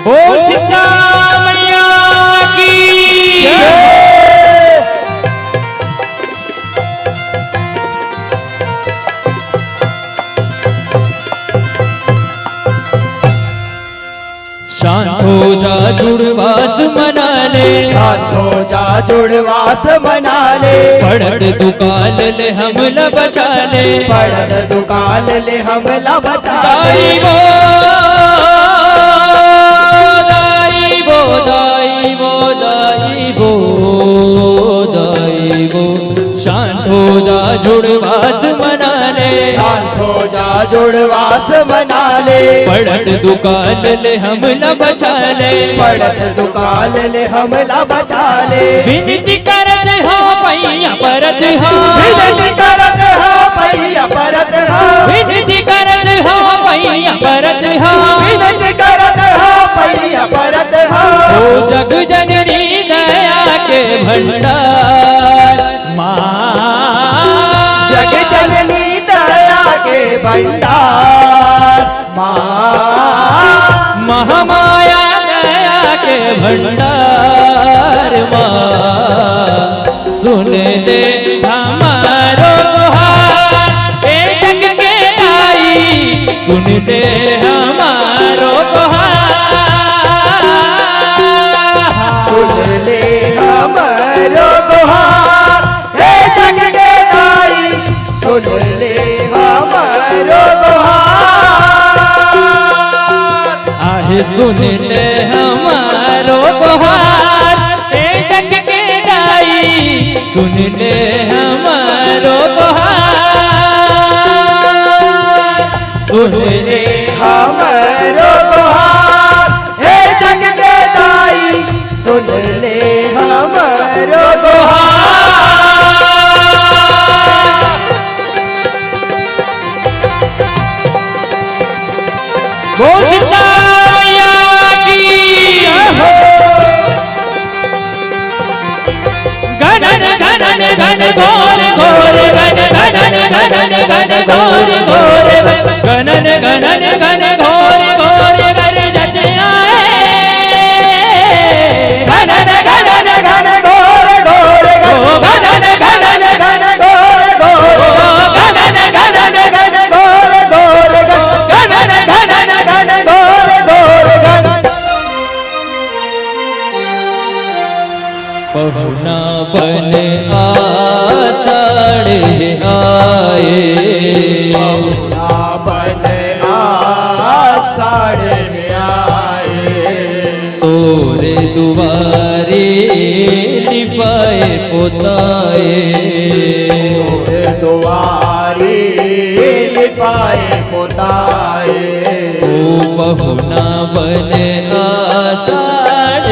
बोल सीता मैया की शांत हो जा जुड़वास मना ले, शांत हो जा जुड़वास मना ले, पढ़त दुकाल ले हमला बचा ले, पढ़त दुकाल ले हमला बचा ले। दाई बो दाई बो दाई बो दाई बो, शांत हो जा जुड़वास मना ले, शांत हो जा जुड़वास मना ले, पढ़त दुकाल ले हमला बचा ले, पढ़त दुकाल ले हमला बचा ले। विनती करत हो पैया परत हो, विनती करत हो पैया परत हो, विनती करत हो पैया परत हो, विनती करत हो पैया परत हो। ओ जग जननी दया के भंडार माँ, जग जननी दया के भंडार माँ, महामाया दया के भंडार माँ, सुन ले हमारो हार ए जग के दाई, सुन ले हमारो हार, सुन ले हमरो गुहार हे जग के दाई, सुन ले हमरो गुहार। आहे सुन ले हमारो हार ए जग के दाई, सुन ले हमारो हार, सुन ले हमरो गुहार हे जग के दाई, सुन ले हमरो गुहार। बोल सीता मैया की गगन गगन गगन घोर घोर गगन गगन गगन गगन घोर घोर गगन गगन गगन घोर घोर गर जत आए, गगन गगन गगन घोर घोर गगन गगन गगन घोर घोर गगन गगन गगन घोर घोर गगन गगन गगन घोर घोर गगन। पहुना बन आषाढ़ आए, पहुना बन आषाढ़ आए, तोरे दुआरे लिपाए पोताए, तोरे दुआरे लिपाए पोताए। ओ पहुना बन आषाढ़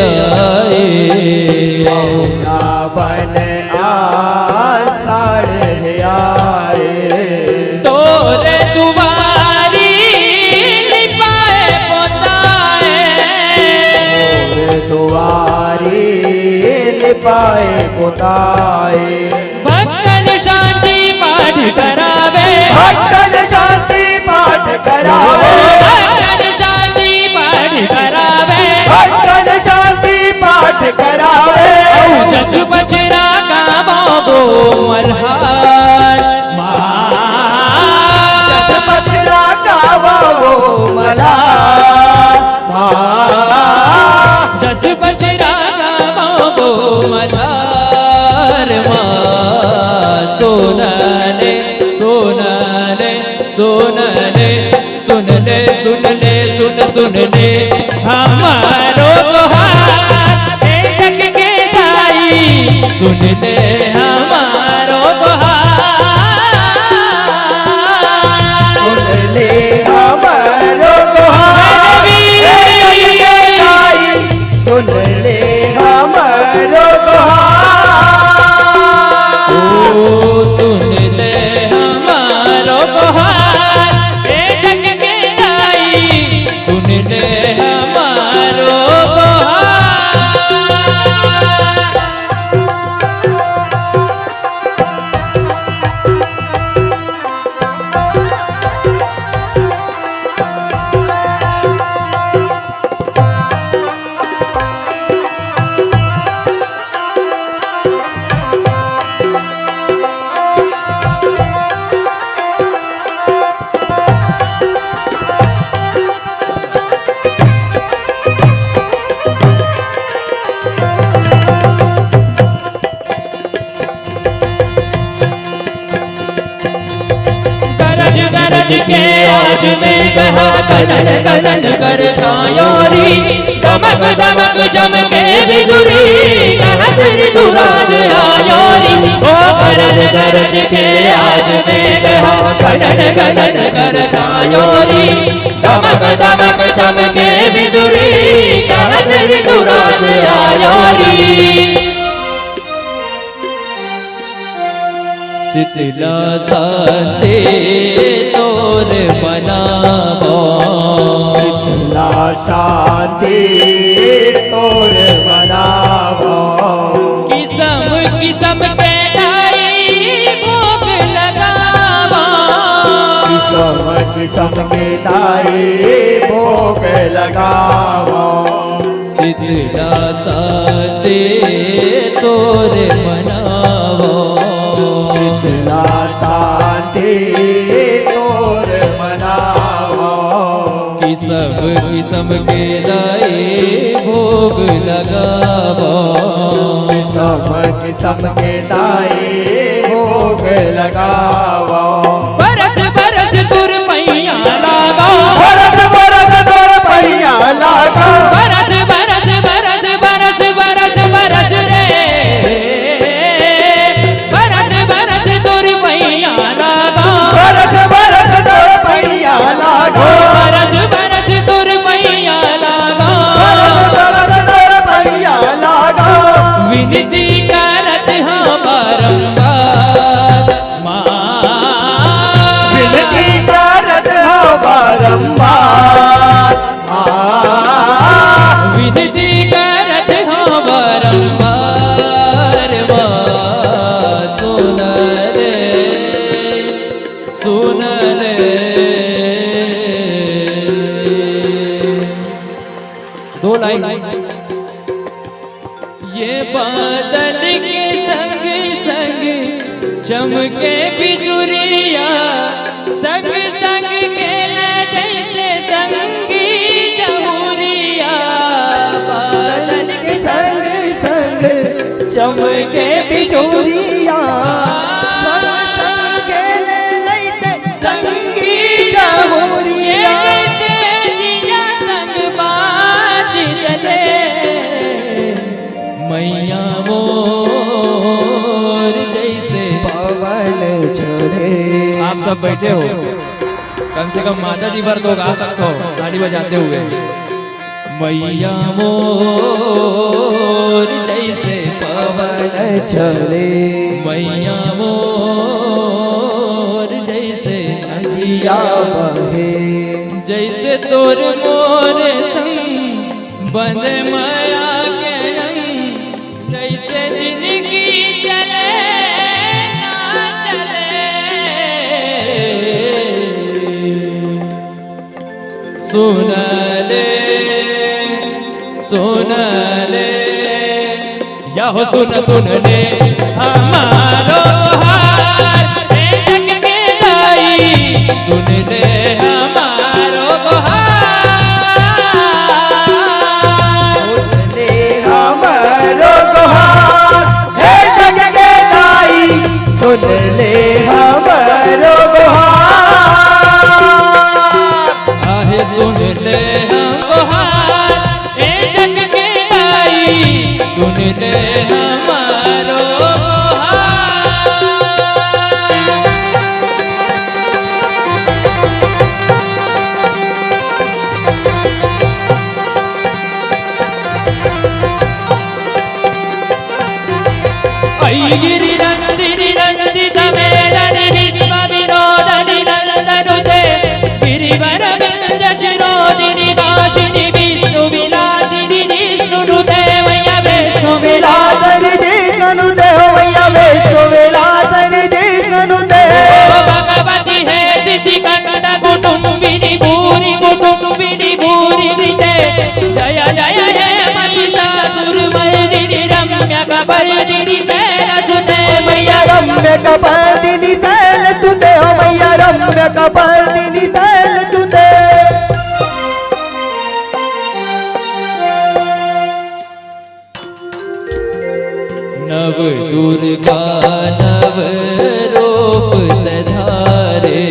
आए, पहुना बन आषाढ़ आए, तोरे दुआरी लिपाए पोताए, तोरे दुआरे लिपाए पोताए। भक्तन शांति पाठ करावे, भक्तन शांति पाठ करावे, भक्तन शांति पाठ करावे, भक्तन शांति पाठ करावे। जस बचरा गावो मल्हार जस बचरा गावो मल्हार माँ, जस बचरा गावो मल्हार माँ, सोनले सोनले सोनले सुन ले सुन ले सुन ले हमारो हार ए जग के दाई, सुन ले हमारो हार, सुन ले हमरो गुहार हे जग के दाई, सुन ले हमरो गुहार। ओ सुन ले हमारो हार ए जग के दाई, सुन ले हमारो हार। गरज के आज में बहा गगन गगन कर छायोरी दमक दमक चमके बिजुरी कहत ऋतुराज आयोरी ओ गरज गरज के आज में बहा गगन गगन कर छायोरी दमक दमक चमके बिजुरी कहत ऋतुराज आयोरी शीतला साते तोर बनावो शीतला शांति तोर बनावो किसम किसम के लाई भोग लगावो किसम किसम के दाई भोग लगावो शीतला साते तोर बनावो शीतला शांति तोर मनावो किसम किसम के लाई भोग लगावो किसम किसम के दाई भोग लगावो बरस बरस तुर मैया लागो बरस बरस तोर पहिया लागा बरस बरस बरस बरस बरस बरस रे बरस बरस तुर मैया लागो बरस बरस तोर पहिया लागा बरस बरस तुर मैया लागो बरस बरस तोर पहिया लागा विनती करत हाँ बारंबार माँ विनती करत हो बारंबार विनती करत हाँ बारंबार माँ सुन ले दो लाइन ये बादल के संग संग चमके बिजुरिया संग संग खेले जैसे संगी जमुरिया बादल के संग संग चमके बिजोरिया संग संग खेले लैते संगी जमुरिया जैसे दिया संग बात जले मैया मोर जैसे पवन चढ़े आप सब बैठे हो कम से कम माता जी भर तो गा सकते हो ताली बजाते हुए मैया मोर जैसे पवन चढ़े मैया मोर जैसे दिया बहे जैसे तोर मोर संग बंद माया के रंग जैसे जिंदगी चले ना चले सुन ले या हो सुन ले हमारो हार हे जग के दाई सुन ले हमारो हार ले हमारो गुहार हे जग के दाई सुन ले हमारो गुहार आहे सुन ले हम हार हे जग के दाई सुन ले हमारो गिरि नंदिनी नंदित मेदनि विश्व विनोदनि नंदनुते गिरिवर विंध्य शिरोदिनि वासिनि विष्णु विलासिनि जिष्णुनुते मैया वैष्णु विलासनि जिष्णु देव मैया वैष्णु विलासनि जिष्णु देव भगवती है सिद्धि कंठ कुटुंबिनी भूरि वृते जय जय हे महिषासुरमर्दिनि रम्य कपर्दिनि शैलसुते मैया रम्य कपर्दिनि शैलसुते हो मैया रम्य कपर्दिनि शैलसुते नव दुर्गा नव रूप धारे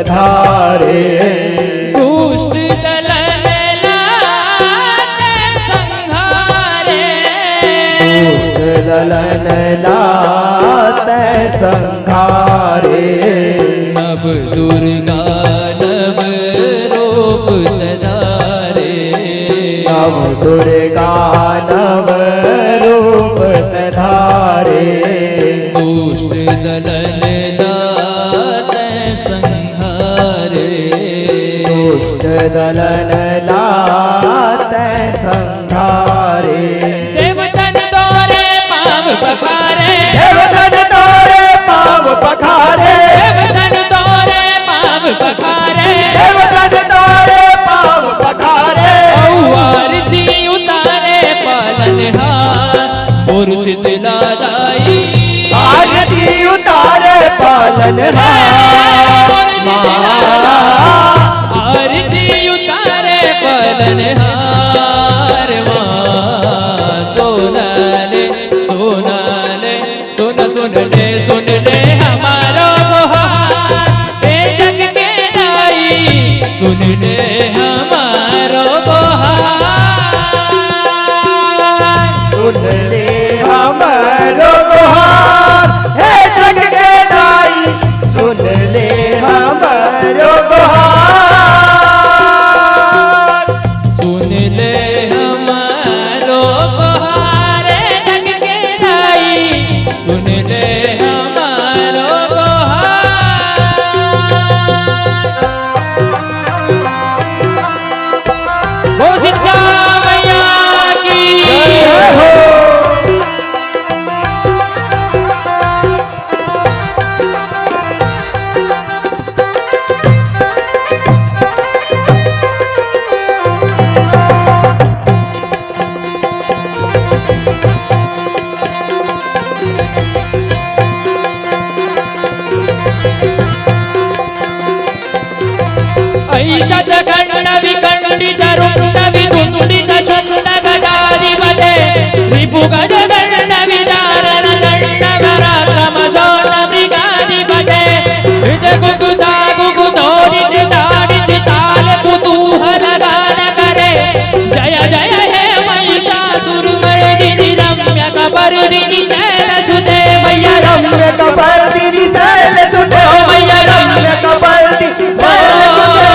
धारे। दुष्ट दलन लाते संहारे, दुष्ट दलन लाते संहारे। नव दुर्गा नव रूप धारे, नव दुर्गा नव रूप धारे। दुष्ट दलन लाते संहारे, दुष्ट दलन लाते संहारे। देवतन तोरे पाव पखारे, देवतन तोरे पाव पखारे। देवतन तोरे पाव पखारे, देवतन तोरे पाव पखारे। आरती उतारे पालनहार और शीतला दाई, आरती उतारे पालनहार। आरती उतारे पालनहार। सोनाले सोनाले सुन सुन ले हमारो गुहार, हे जग के दाई सुन ले हमारो गुहार। सुन ले हमारो गुहार, हे जग के दाई सुन ले हमारो गुहार। सुन ले हमारो गुहार, हे जग के दाई सुन ले हमारो गुहार। वो सिद्धा मैया की जय हो। ऐषत खंड विखंडित रुंड विदुंडित शुंड गदाधिपते, रिपु गज दंड विदारण दंड पराक्रम शोण मृगाधिपते। हृद गुगुदा गुगुदोदित दाडित ताल कुतूहल गान करे। जय जय हे महिषासुरमर्दिनि रम्य कपर्दिनि शैलसुते। मैया रम्य कपर्दिनि शैलसुते। ओ मैया रम्य कपर्दिनि शैलसुते।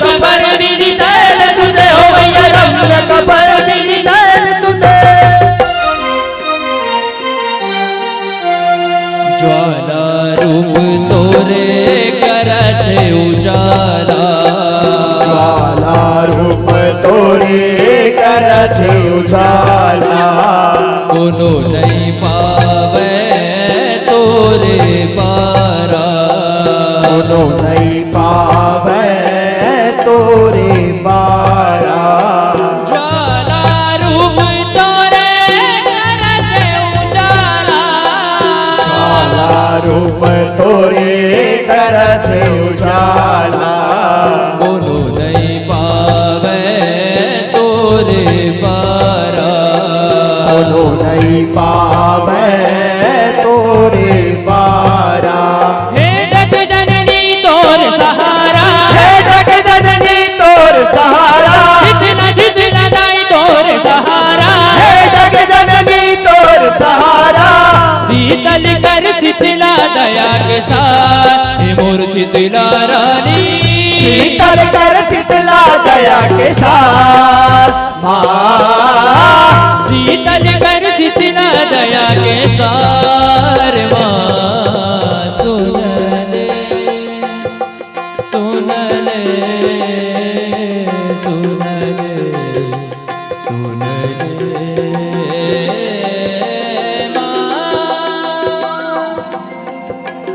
कपर्दिनि शैलसुते। ओ मैया रम्य कपर्दिनि शैलसुते। ज्वाला रूप तोरे करत उजाला, ज्वाला रूप तोरे करत उजाला। कोनो नहीं पावे तोरे पारा, कोनो नहीं पावे तोरे बारा। ज्वाला रूप तोरे करत उजाला, ज्वाला रूप तोरे करत उजाला। कोनो नहीं पावे तोरे पारा। कोनो नहीं पावे तोरे बारा। हे जग जननी तोर सहारा, हे जग जननी तोर सहारा। शीतला शीतला दाई तोर सहारा। हे जग जननी तोर सहारा। शीतल कर शीतला दया के साथ, हे मोर शीतला रानी। शीतल कर शीतला दया के साथ। माँ शीतल कर शीतला दया के सार। सुनले सुनले सुनले सुनले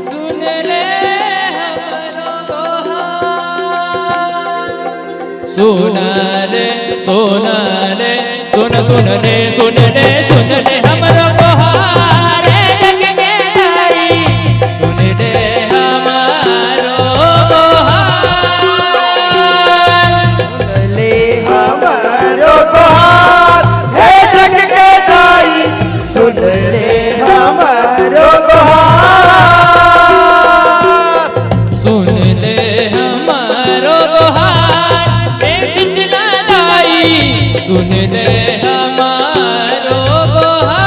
सुनले हमरो गोहार। सुनले सुनले सुन सुनले सुनले सुनले हमरो गोहार, हे जग के दाई सुनले हमारो गोहार। ले हमारो गुहार, हे जग के दाई सुन ले हमारो गुहार। सुन ले हमारो गुहार, हे शीतला दाई सुन ले हमारो गुहार।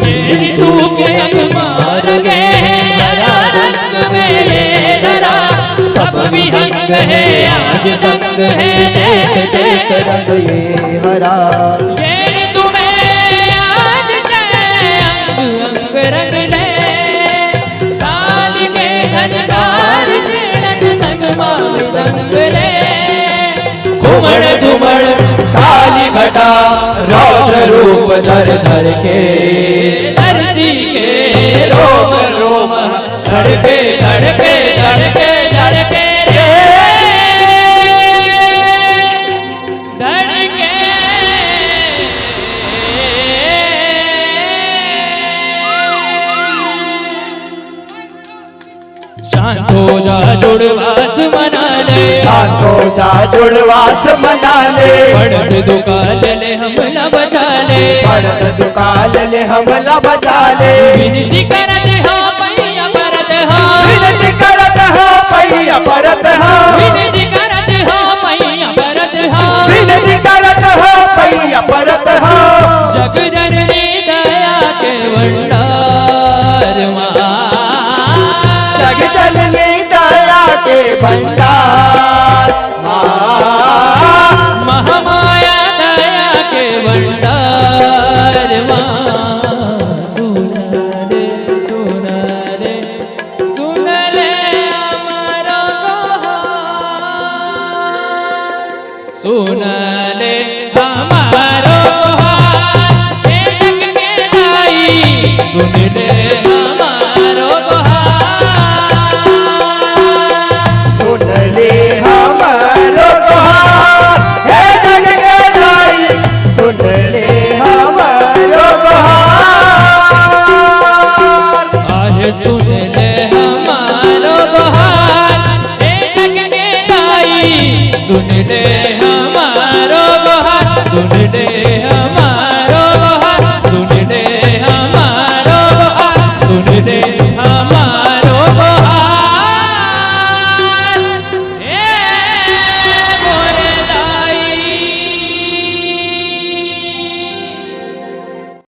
ये ऋतु के अखबार गए हरा रंग में ये धरा, सब विहंग है आज दंग है देख देख रंग ये हरा। ये ऋतु में आज के अंग अंग रंग ले, काल के झनकार झेलन संग मार दंग ले। घुमड़ घुमड़ काली घटा रौद्र रूप धर धर के, धरती के रोम रोम धड़के धड़के धड़के धड़के रे धड़के। शांत हो जा जुड़वास मना ले, शांत हो जा जुड़वास मना ले, पढ़त दुकाल ले हमला बचा ले, पढ़त दुकाल ले हमला बचा ले। विनती करत हाँ पैया परत हाँ, विनती करत हाँ पैया परत हाँ, विनती करत हाँ पैया परत हाँ, विनती करत हाँ पैया परत हाँ। जग जननी दया के भंडार माँ, जग जननी दया के भंडार माँ, महामाया दया के भंडार माँ। सुन ले सुन ले सुन ले हमारा गुहार, सुन ले हमारो गुहार, हे जग के दाई सुन ले हमारो गुहार। सुन ले हमारो गुहार, हे जग के दाई सुन ले हमारो गुहार। आहे सुन ले हमारो गुहार, हे जग के दाई सुन ले हमारो गुहार, सुन ले हमारो गुहार, सुन ले हमारो गुहार, सुन ले हमारो